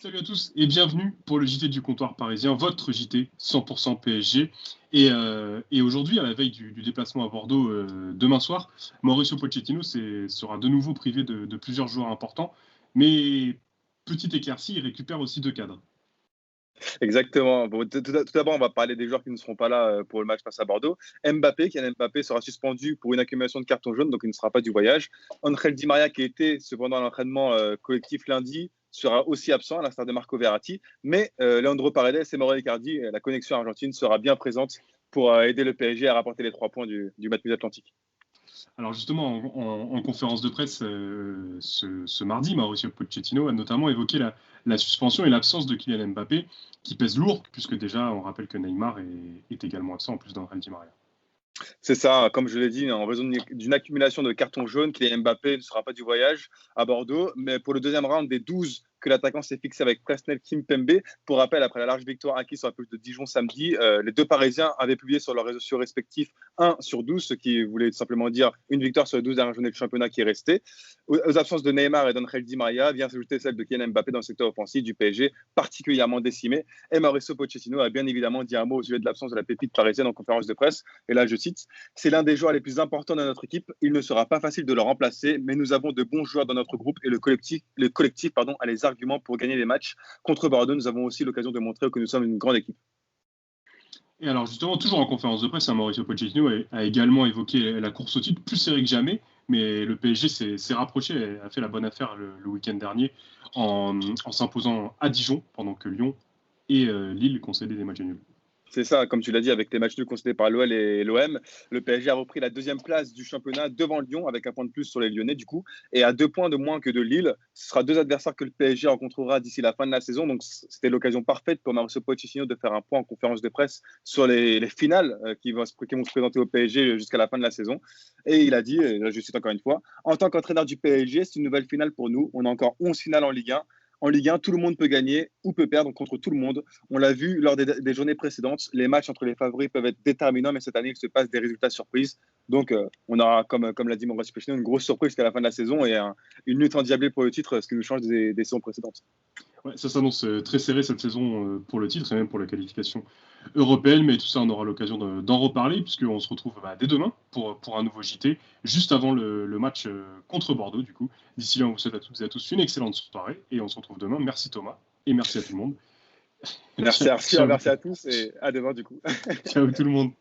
Salut à tous et bienvenue pour le JT du comptoir parisien, votre JT 100% PSG. Et aujourd'hui, à la veille du déplacement à Bordeaux demain soir, Mauricio Pochettino sera de nouveau privé de plusieurs joueurs importants. Mais petite éclaircie, il récupère aussi deux cadres. Exactement. Bon, tout d'abord, on va parler des joueurs qui ne seront pas là pour le match face à Bordeaux. Kylian Mbappé sera suspendu pour une accumulation de cartons jaunes, donc il ne sera pas du voyage. Angel Di Maria, qui était cependant à l'entraînement collectif lundi, sera aussi absent, à l'instar de Marco Verratti. Mais Leandro Paredes et Mauro Icardi, la connexion argentine, sera bien présente pour aider le PSG à rapporter les 3 points du match Atlantique. Alors justement, en conférence de presse ce mardi, Mauricio Pochettino a notamment évoqué la suspension et l'absence de Kylian Mbappé, qui pèse lourd, puisque déjà on rappelle que Neymar est également absent, en plus d'Angel Di Maria. C'est ça, comme je l'ai dit, en raison d'une accumulation de cartons jaunes, Kylian Mbappé ne sera pas du voyage à Bordeaux. Mais pour le deuxième round des 12 que l'attaquant s'est fixé avec Presnel Kimpembe, pour rappel, après la large victoire acquise sur la pelouse de Dijon samedi, les deux Parisiens avaient publié sur leurs réseaux sociaux respectifs 1 sur 12, ce qui voulait simplement dire une victoire sur les 12 dernières journées de championnat qui est restée. Aux absences de Neymar et d'Angel Di Maria vient s'ajouter celle de Kylian Mbappé dans le secteur offensif du PSG, particulièrement décimé. Et Mauricio Pochettino a bien évidemment dit un mot au sujet de l'absence de la pépite parisienne en conférence de presse. Et là, je cite: c'est l'un des joueurs les plus importants de notre équipe. Il ne sera pas facile de le remplacer, mais nous avons de bons joueurs dans notre groupe et le collectif a les arguments pour gagner les matchs. Contre Bordeaux, nous avons aussi l'occasion de montrer que nous sommes une grande équipe. Et alors justement, toujours en conférence de presse, Mauricio Pochettino a également évoqué la course au titre, plus serrée que jamais, mais le PSG s'est rapproché, a fait la bonne affaire le week-end dernier en s'imposant à Dijon, pendant que Lyon et Lille concédaient des matchs nuls. C'est ça, comme tu l'as dit, avec les matchs nuls concédés par l'OL et l'OM, le PSG a repris la deuxième place du championnat devant Lyon, avec un point de plus sur les Lyonnais du coup, et à 2 points de moins que de Lille. Ce sera 2 adversaires que le PSG rencontrera d'ici la fin de la saison, donc c'était l'occasion parfaite pour Mauricio Pochettino de faire un point en conférence de presse sur les finales qui vont se présenter au PSG jusqu'à la fin de la saison. Et il a dit, et là je cite encore une fois: en tant qu'entraîneur du PSG, c'est une nouvelle finale pour nous. On a encore 11 finales en Ligue 1. En Ligue 1, tout le monde peut gagner ou peut perdre contre tout le monde. On l'a vu lors des journées précédentes, les matchs entre les favoris peuvent être déterminants, mais cette année, il se passe des résultats surprises. Donc, on aura, comme l'a dit Mauricio Pochettino, une grosse surprise jusqu'à la fin de la saison et une lutte endiablée pour le titre, ce qui nous change des saisons précédentes. Ouais, ça s'annonce très serré cette saison pour le titre et même pour la qualification européenne, mais tout ça, on aura l'occasion d'en reparler, puisqu'on se retrouve dès demain pour un nouveau JT, juste avant le match contre Bordeaux, du coup. D'ici là, on vous souhaite à toutes et à tous une excellente soirée, et on se retrouve demain. Merci Thomas, et merci à tout le monde. Merci Ciao, Arthur, merci à tous et à demain du coup. ciao tout le monde.